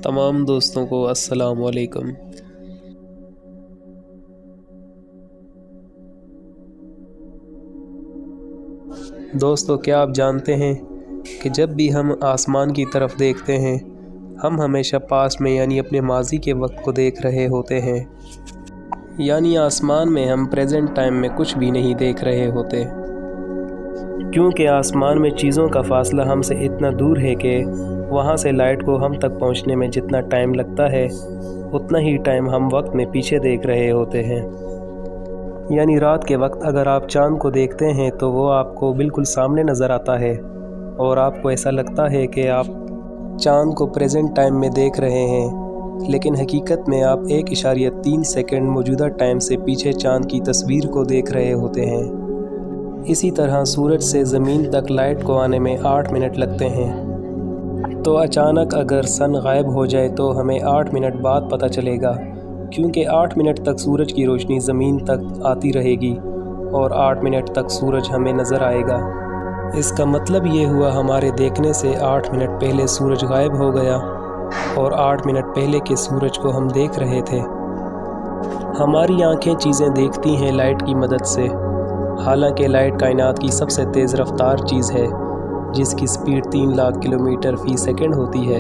तमाम दोस्तों को अस्सलाम वालेकुम। दोस्तों, क्या आप जानते हैं कि जब भी हम आसमान की तरफ देखते हैं हम हमेशा पास्ट में यानी अपने माजी के वक्त को देख रहे होते हैं। यानी आसमान में हम प्रेजेंट टाइम में कुछ भी नहीं देख रहे होते, क्योंकि आसमान में चीज़ों का फासला हमसे इतना दूर है कि वहाँ से लाइट को हम तक पहुँचने में जितना टाइम लगता है उतना ही टाइम हम वक्त में पीछे देख रहे होते हैं। यानी रात के वक्त अगर आप चाँद को देखते हैं तो वो आपको बिल्कुल सामने नज़र आता है और आपको ऐसा लगता है कि आप चाँद को प्रेजेंट टाइम में देख रहे हैं, लेकिन हकीकत में आप 1.3 सेकंड मौजूदा टाइम से पीछे चाँद की तस्वीर को देख रहे होते हैं। इसी तरह सूरज से ज़मीन तक लाइट को आने में 8 मिनट लगते हैं, तो अचानक अगर सन गायब हो जाए तो हमें 8 मिनट बाद पता चलेगा, क्योंकि 8 मिनट तक सूरज की रोशनी ज़मीन तक आती रहेगी और 8 मिनट तक सूरज हमें नज़र आएगा। इसका मतलब ये हुआ हमारे देखने से 8 मिनट पहले सूरज गायब हो गया और 8 मिनट पहले के सूरज को हम देख रहे थे। हमारी आंखें चीज़ें देखती हैं लाइट की मदद से, हालांकि लाइट कायनात की सबसे तेज़ रफ्तार चीज़ है जिसकी स्पीड 3 लाख किलोमीटर फ़ी सेकंड होती है।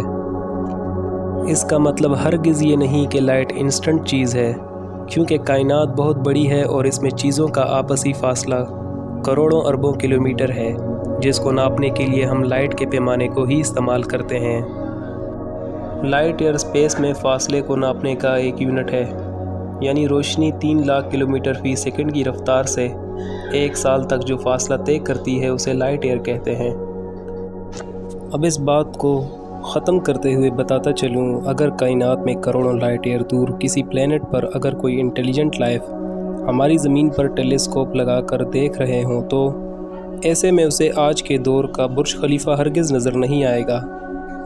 इसका मतलब हरगिज़ ये नहीं कि लाइट इंस्टेंट चीज़ है, क्योंकि कायनात बहुत बड़ी है और इसमें चीज़ों का आपसी फासला करोड़ों अरबों किलोमीटर है, जिसको नापने के लिए हम लाइट के पैमाने को ही इस्तेमाल करते हैं। लाइट ईयर स्पेस में फ़ासले को नापने का एक यूनिट है, यानी रोशनी 3 लाख किलोमीटर फ़ी सेकंड की रफ्तार से 1 साल तक जो फ़ासला तय करती है उसे लाइट ईयर कहते हैं। अब इस बात को ख़त्म करते हुए बताता चलूँ, अगर कायनात में करोड़ों लाइट ईयर दूर किसी प्लेनेट पर अगर कोई इंटेलिजेंट लाइफ हमारी ज़मीन पर टेलीस्कोप लगा कर देख रहे हों तो ऐसे में उसे आज के दौर का बुर्ज खलीफा हरगिज़ नज़र नहीं आएगा,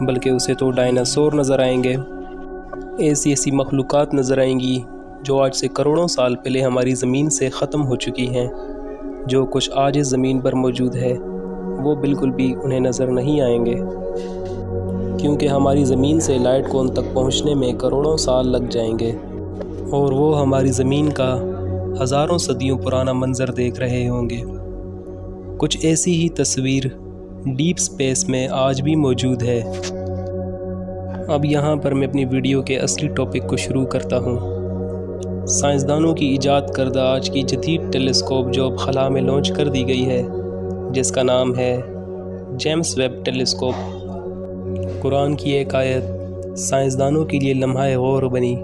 बल्कि उसे तो डायनासोर नज़र आएंगे। ऐसी मखलूक़ात नज़र आएंगी जो आज से करोड़ों साल पहले हमारी ज़मीन से ख़त्म हो चुकी हैं। जो कुछ आज इस ज़मीन पर मौजूद है वो बिल्कुल भी उन्हें नज़र नहीं आएंगे, क्योंकि हमारी ज़मीन से लाइट को उन तक पहुंचने में करोड़ों साल लग जाएंगे और वो हमारी ज़मीन का हज़ारों सदियों पुराना मंज़र देख रहे होंगे। कुछ ऐसी ही तस्वीर डीप स्पेस में आज भी मौजूद है। अब यहाँ पर मैं अपनी वीडियो के असली टॉपिक को शुरू करता हूँ। साइंसदानों की ईजाद करदा आज की जदीद टेलीस्कोप जो अब खला में लॉन्च कर दी गई है, जिसका नाम है जेम्स वेब टेलीस्कोप। कुरान की एक आयत साइंसदानों के लिए लम्हा गौर बनी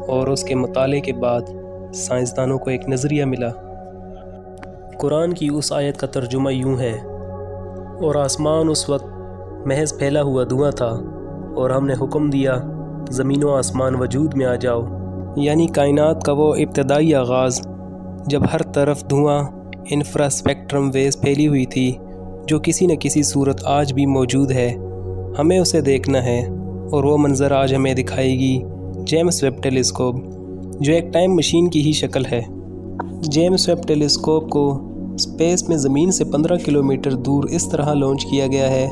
और उसके मुताले के बाद साइंसदानों को एक नज़रिया मिला। कुरान की उस आयत का तर्जुमा यूँ है, और आसमान उस वक्त महज फैला हुआ धुआं था और हमने हुक्म दिया ज़मीन व आसमान वजूद में आ जाओ। यानी कायनात का वो इब्तदाई आगाज़ जब हर तरफ धुआं इंफ्रास्पेक्ट्रम वेव्स फैली हुई थी, जो किसी न किसी सूरत आज भी मौजूद है। हमें उसे देखना है और वो मंज़र आज हमें दिखाएगी जेम्स वेब टेलीस्कोप, जो एक टाइम मशीन की ही शक्ल है। जेम्स वेब टेलीस्कोप को स्पेस में ज़मीन से 15 किलोमीटर दूर इस तरह लॉन्च किया गया है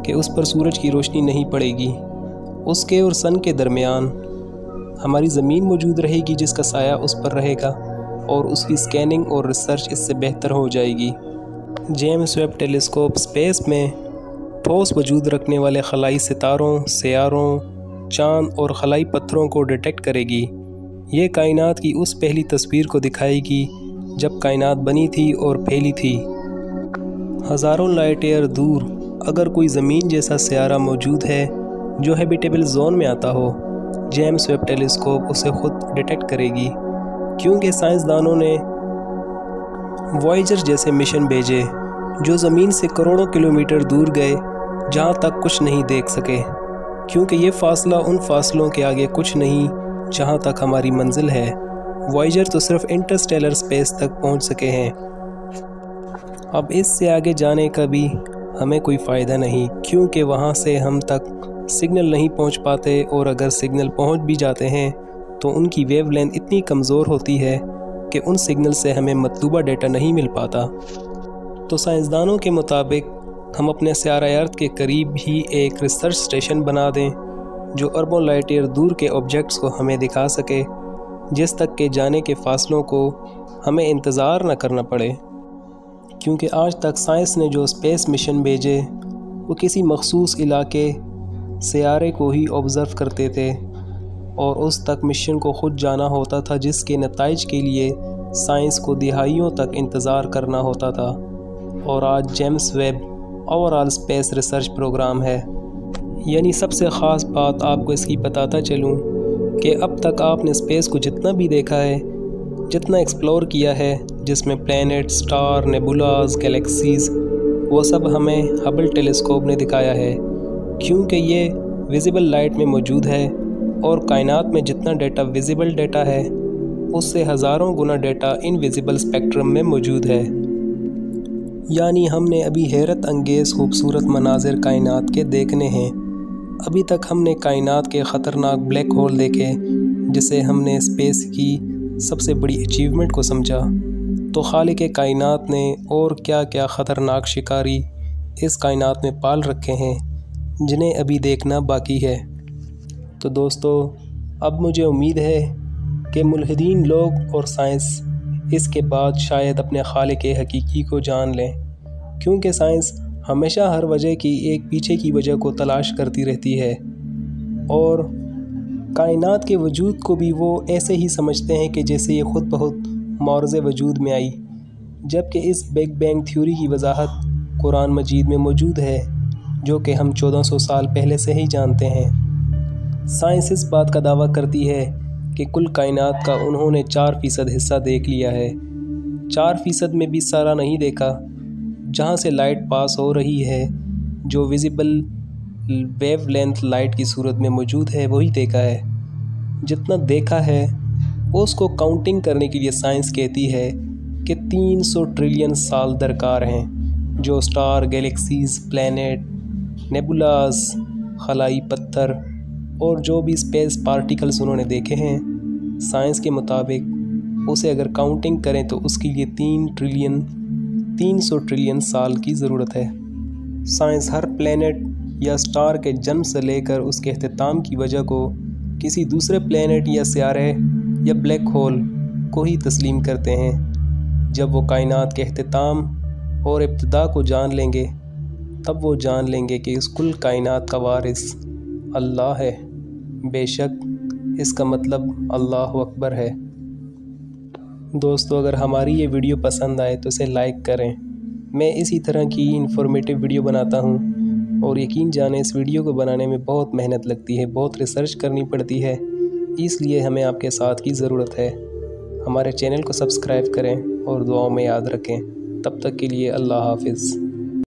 कि उस पर सूरज की रोशनी नहीं पड़ेगी। उसके और सन के दरमियान हमारी ज़मीन मौजूद रहेगी, जिसका साया उस पर रहेगा और उसकी स्कैनिंग और रिसर्च इससे बेहतर हो जाएगी। जेम्स वेब टेलीस्कोप स्पेस में ठोस वजूद रखने वाले खलाई सितारों, सैयारों, चाँद और खलाई पत्थरों को डिटेक्ट करेगी। ये कायनात की उस पहली तस्वीर को दिखाएगी जब कायनात बनी थी और फैली थी। हज़ारों लाइट ईयर दूर अगर कोई ज़मीन जैसा सैयारा मौजूद है जो हैबिटेबल जोन में आता हो, जेम्स वेब टेलीस्कोप उसे खुद डिटेक्ट करेगी, क्योंकि साइंसदानों ने वॉयेजर जैसे मिशन भेजे जो ज़मीन से करोड़ों किलोमीटर दूर गए जहाँ तक कुछ नहीं देख सके, क्योंकि ये फ़ासला उन फासलों के आगे कुछ नहीं जहाँ तक हमारी मंजिल है। वॉयेजर तो सिर्फ इंटरस्टेलर स्पेस तक पहुँच सके हैं। अब इससे आगे जाने का भी हमें कोई फ़ायदा नहीं, क्योंकि वहाँ से हम तक सिग्नल नहीं पहुँच पाते, और अगर सिग्नल पहुँच भी जाते हैं तो उनकी वेवलेंथ इतनी कमज़ोर होती है कि उन सिग्नल से हमें मतलूबा डेटा नहीं मिल पाता। तो साइंसदानों के मुताबिक हम अपने सैयारा अर्थ के करीब ही एक रिसर्च स्टेशन बना दें جو اربوں لائٹ ایئر دور کے آبجیکٹس کو ہمیں دکھا سکے، جس تک کہ جانے کے فاصلوں کو ہمیں انتظار نہ کرنا پڑے، کیونکہ آج تک سائنس نے جو اسپیس مشن بھیجے وہ کسی مخصوص علاقے سیارے کو ہی آبزرو کرتے تھے اور اس تک مشن کو خود جانا ہوتا تھا، جس کے نتائج کے لیے سائنس کو دہائیوں تک انتظار کرنا ہوتا تھا۔ اور آج James Webb overall space research program ہے۔ یعنی سب سے خاص بات آپ کو اس کی بتاتا چلوں کہ اب تک آپ نے اسپیس کو جتنا بھی دیکھا ہے، جتنا ایکسپلور کیا ہے، جس میں پلینٹ، سٹار، نیبولاز، گیلیکسیز، وہ سب ہمیں ہبل ٹیلیسکوپ نے دکھایا ہے، کیونکہ یہ ویزیبل لائٹ میں موجود ہے اور کائنات میں جتنا ڈیٹا ویزیبل ڈیٹا ہے اس سے ہزاروں گنا ڈیٹا انویزیبل اسپیکٹرم میں موجود ہے۔ یعنی ہم نے ابھی حیرت انگیز خوبصورت مناظر کائنات کے دیکھنے ہیں۔ ابھی تک ہم نے کائنات کے خطرناک بلیک ہول دیکھے، جسے ہم نے اسپیس کی سب سے بڑی اچیومنٹ کو سمجھا، تو خالق کائنات نے اور کیا کیا خطرناک شکاری اس کائنات میں پال رکھے ہیں جنہیں ابھی دیکھنا باقی ہے۔ تو دوستو، اب مجھے امید ہے کہ ملحدین لوگ اور سائنس اس کے بعد شاید اپنے خالق حقیقی کو جان لیں، کیونکہ سائنس ہمیشہ ہر وجہ کی ایک پیچھے کی وجہ کو تلاش کرتی رہتی ہے، اور کائنات کے وجود کو بھی وہ ایسے ہی سمجھتے ہیں کہ جیسے یہ خود بخود معرض وجود میں آئی، جبکہ اس بگ بینگ تھیوری کی وضاحت قرآن مجید میں موجود ہے، جو کہ ہم 1400 سال پہلے سے ہی جانتے ہیں۔ سائنس اس بات کا دعویٰ کرتی ہے کہ کل کائنات کا انہوں نے 4% حصہ دیکھ لیا ہے۔ 4% میں بھی سارا نہیں دیکھا، جہاں سے لائٹ پاس ہو رہی ہے، جو ویزیبل ویو لینتھ لائٹ کی صورت میں موجود ہے، وہی دیکھا ہے۔ جتنا دیکھا ہے اس کو کاؤنٹنگ کرنے کے لیے سائنس کہتی ہے کہ 300 ٹریلین سال درکار ہیں، جو سٹار، گیلیکسیز، پلینٹ، نیبولاز، خلائی پتھر اور جو بھی اسپیس پارٹیکلز انہوں نے دیکھے ہیں، سائنس کے مطابق اسے اگر کاؤنٹنگ کریں تو اس کے لیے 300 ٹریلین سال کی ضرورت ہے۔ سائنس ہر پلینٹ یا سٹار کے جنم سے لے کر اس کے اختتام کی وجہ کو کسی دوسرے پلینٹ یا سیارے یا بلیک ہول کو ہی تسلیم کرتے ہیں۔ جب وہ کائنات کے اختتام اور ابتدا کو جان لیں گے، تب وہ جان لیں گے کہ اس کل کائنات کا وارث اللہ ہے۔ بے شک اس کا مطلب اللہ اکبر ہے۔ دوستو، اگر ہماری یہ ویڈیو پسند آئے تو اسے لائک کریں۔ میں اسی طرح کی انفارمیٹیو ویڈیو بناتا ہوں، اور یقین جانیں اس ویڈیو کو بنانے میں بہت محنت لگتی ہے، بہت ریسرچ کرنی پڑتی ہے، اس لیے ہمیں آپ کے ساتھ کی ضرورت ہے۔ ہمارے چینل کو سبسکرائب کریں اور دعاؤں میں یاد رکھیں۔ تب تک کے لیے اللہ حافظ۔